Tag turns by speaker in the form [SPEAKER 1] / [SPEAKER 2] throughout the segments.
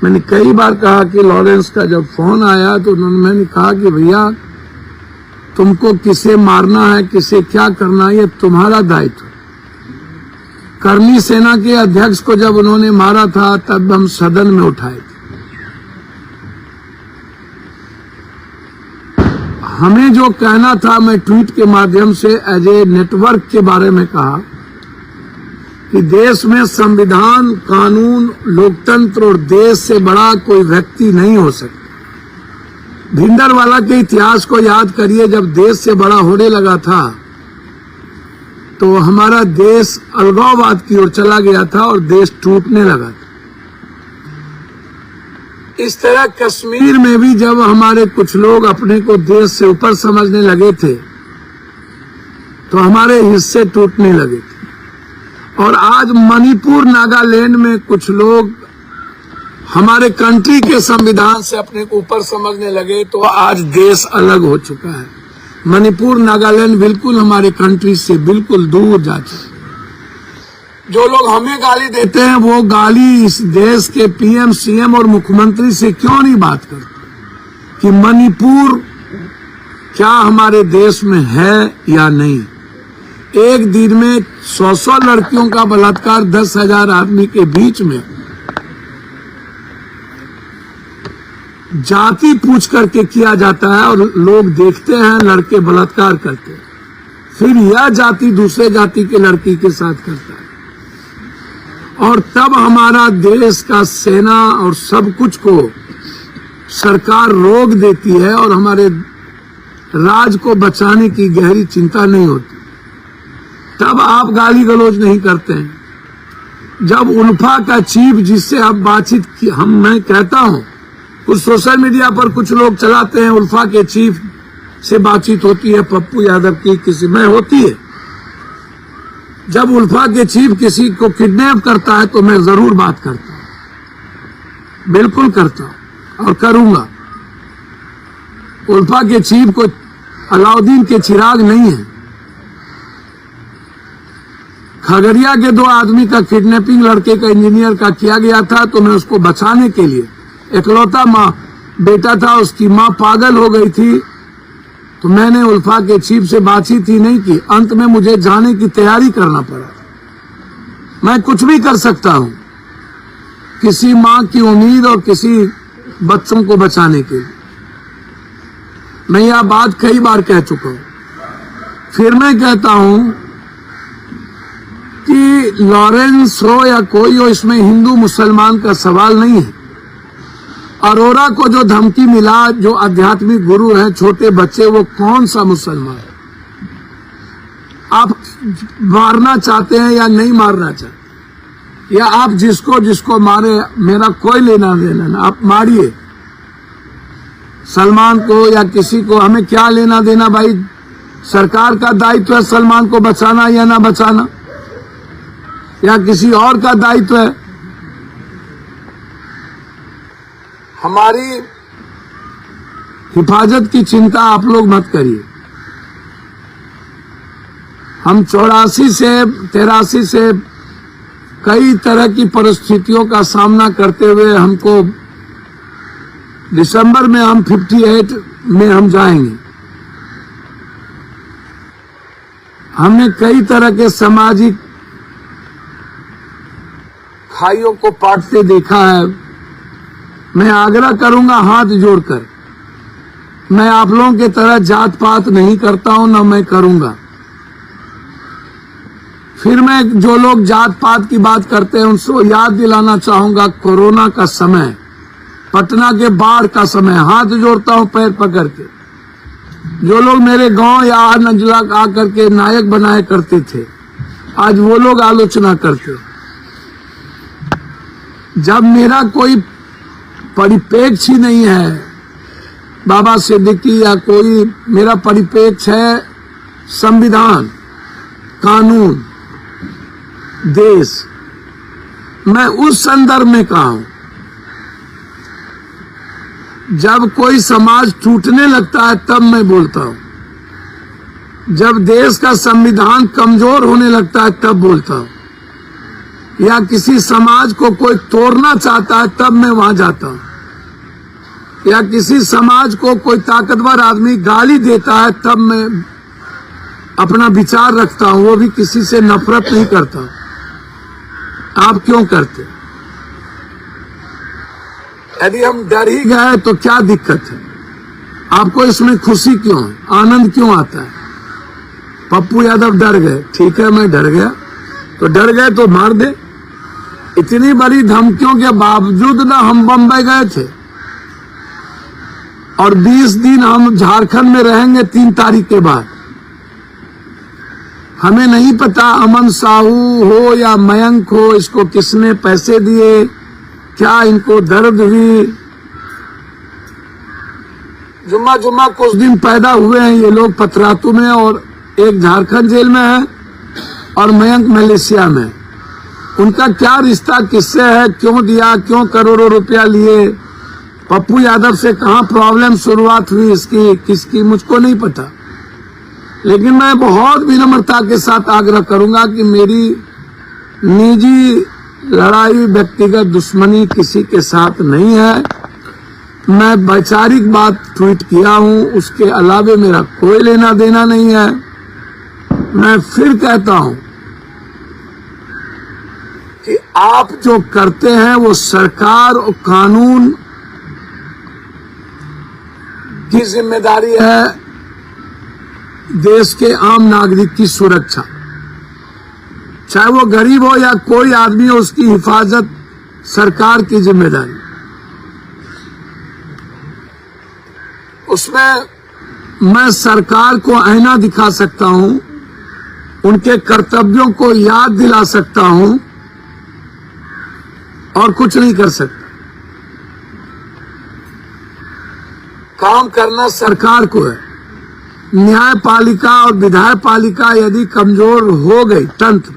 [SPEAKER 1] मैंने कई बार कहा कि लॉरेंस का जब फोन आया तो मैंने कहा कि भैया तुमको किसे मारना है, किसे क्या करना है, ये तुम्हारा दायित्व। कर्मी सेना के अध्यक्ष को जब उन्होंने मारा था तब हम सदन में उठाए थे। हमें जो कहना था, मैं ट्वीट के माध्यम से एज ए नेटवर्क के बारे में कहा कि देश में संविधान, कानून, लोकतंत्र और देश से बड़ा कोई व्यक्ति नहीं हो सकता। भिंडरवाला के इतिहास को याद करिए, जब देश से बड़ा होने लगा था तो हमारा देश अलगाववाद की ओर चला गया था और देश टूटने लगा था। इस तरह कश्मीर में भी जब हमारे कुछ लोग अपने को देश से ऊपर समझने लगे थे तो हमारे हिस्से टूटने लगे थे। और आज मणिपुर, नागालैंड में कुछ लोग हमारे कंट्री के संविधान से अपने को ऊपर समझने लगे तो आज देश अलग हो चुका है। मणिपुर, नागालैंड बिल्कुल हमारे कंट्री से बिल्कुल दूर जा चुके। जो लोग हमें गाली देते हैं वो गाली इस देश के पीएम, सीएम और मुख्यमंत्री से क्यों नहीं बात करते कि मणिपुर क्या हमारे देश में है या नहीं। एक दिन में 100 लड़कियों का बलात्कार 10,000 आदमी के बीच में जाति पूछ करके किया जाता है और लोग देखते हैं लड़के बलात्कार करते हैं, फिर यह जाति दूसरे जाति के लड़की के साथ करता है और तब हमारा देश का सेना और सब कुछ को सरकार रोक देती है और हमारे राज को बचाने की गहरी चिंता नहीं होती। तब आप गाली गलौज नहीं करते हैं। जब उल्फा का चीफ जिससे आप बातचीत की, मैं कहता हूं कुछ सोशल मीडिया पर कुछ लोग चलाते हैं उल्फा के चीफ से बातचीत होती है, पप्पू यादव की किसी में होती है। जब उल्फा के चीफ किसी को किडनैप करता है तो मैं जरूर बात करता हूं, बिल्कुल करता हूं और करूंगा। उल्फा के चीफ को अलाउद्दीन के चिराग नहीं है। खगड़िया के 2 आदमी का किडनैपिंग लड़के का, इंजीनियर का किया गया था तो मैं उसको बचाने के लिए, इकलौता माँ बेटा था, उसकी माँ पागल हो गई थी तो मैंने उल्फा के चीफ से बातचीत ही नहीं की। अंत में मुझे जाने की तैयारी करना पड़ा। मैं कुछ भी कर सकता हूं किसी माँ की उम्मीद और किसी बच्चों को बचाने के लिए। मैं यह बात कई बार कह चुका हूं, फिर मैं कहता हूं कि लॉरेंस हो या कोई हो, इसमें हिंदू मुसलमान का सवाल नहीं है। अरोरा को जो धमकी मिला, जो आध्यात्मिक गुरु हैं, छोटे बच्चे, वो कौन सा मुसलमान है? आप मारना चाहते हैं या नहीं मारना चाहते, या आप जिसको जिसको मारे, मेरा कोई लेना देना ना, आप मारिए सलमान को या किसी को, हमें क्या लेना देना भाई। सरकार का दायित्व है सलमान को बचाना या ना बचाना, या किसी और का दायित्व है। हमारी हिफाजत की चिंता आप लोग मत करिए। हम 84 से 83 से कई तरह की परिस्थितियों का सामना करते हुए, हमको दिसंबर में हम 58 में हम जाएंगे। हमने कई तरह के सामाजिक खाइयों को पाटते देखा है। मैं आग्रह करूंगा हाथ जोड़कर, मैं आप लोगों की तरह जात पात नहीं करता हूं, ना मैं करूंगा। फिर मैं जो लोग जात पात की बात करते हैं उनको याद दिलाना चाहूंगा, कोरोना का समय, पटना के बाढ़ का समय, हाथ जोड़ता हूं पैर पकड़ के। जो लोग मेरे गांव या नजला आकर के नायक बनाए करते थे, आज वो लोग आलोचना करते। जब मेरा कोई परिपेक्ष ही नहीं है, बाबा सिद्दीकी या कोई, मेरा परिपेक्ष है संविधान, कानून, देश। मैं उस संदर्भ में कहा हूं, जब कोई समाज टूटने लगता है तब मैं बोलता हूं, जब देश का संविधान कमजोर होने लगता है तब बोलता हूं। या किसी समाज को कोई तोड़ना चाहता है तब मैं वहां जाता हूं, या किसी समाज को कोई ताकतवर आदमी गाली देता है तब मैं अपना विचार रखता हूं, वो भी किसी से नफरत नहीं करता। आप क्यों करते? यदि हम डर ही गए तो क्या दिक्कत है? आपको इसमें खुशी क्यों है, आनंद क्यों आता है? पप्पू यादव डर गए, ठीक है मैं डर गया, तो डर गए तो मार दे। इतनी बड़ी धमकियों के बावजूद ना हम बम्बई गए थे, और 20 दिन हम झारखंड में रहेंगे 3 तारीख के बाद। हमें नहीं पता अमन साहू हो या मयंक हो, इसको किसने पैसे दिए, क्या इनको दर्द हुई। जुम्मा जुम्मा कुछ दिन पैदा हुए हैं ये लोग पतरातू में, और एक झारखंड जेल में है और मयंक मलेशिया में। उनका क्या रिश्ता किससे है, क्यों दिया, क्यों करोड़ों रुपया लिए, पप्पू यादव से कहां प्रॉब्लम शुरुआत हुई इसकी किसकी, मुझको नहीं पता। लेकिन मैं बहुत विनम्रता के साथ आग्रह करूंगा कि मेरी निजी लड़ाई, व्यक्तिगत दुश्मनी किसी के साथ नहीं है। मैं वैचारिक बात ट्वीट किया हूं, उसके अलावे मेरा कोई लेना देना नहीं है। मैं फिर कहता हूं कि आप जो करते हैं वो सरकार और कानून की जिम्मेदारी है, देश के आम नागरिक की सुरक्षा, चाहे वो गरीब हो या कोई आदमी हो, उसकी हिफाजत सरकार की जिम्मेदारी। उसमें मैं सरकार को आईना दिखा सकता हूं, उनके कर्तव्यों को याद दिला सकता हूं, और कुछ नहीं कर सकता। काम करना सरकार को है। न्यायपालिका और विधायपालिका यदि कमजोर हो गई तंत्र,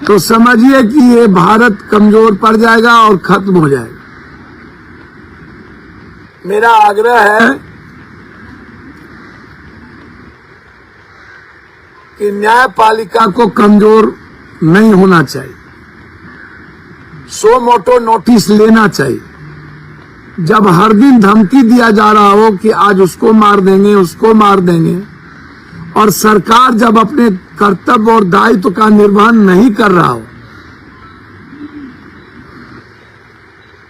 [SPEAKER 1] तो समझिए कि ये भारत कमजोर पड़ जाएगा और खत्म हो जाएगा। मेरा आग्रह है कि न्यायपालिका को कमजोर नहीं होना चाहिए, सो मोटो नोटिस लेना चाहिए। जब हर दिन धमकी दिया जा रहा हो कि आज उसको मार देंगे, उसको मार देंगे, और सरकार जब अपने कर्तव्य और दायित्व का निर्वहन नहीं कर रहा हो,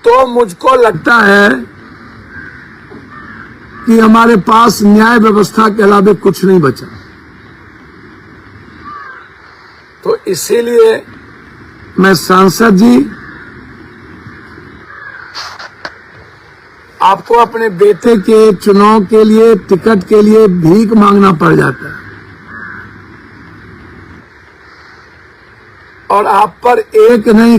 [SPEAKER 1] तो मुझको लगता है कि हमारे पास न्याय व्यवस्था के अलावा कुछ नहीं बचा। तो इसीलिए मैं सांसद जी, आपको अपने बेटे के चुनाव के लिए, टिकट के लिए भीख मांगना पड़ जाता है, और आप पर एक नहीं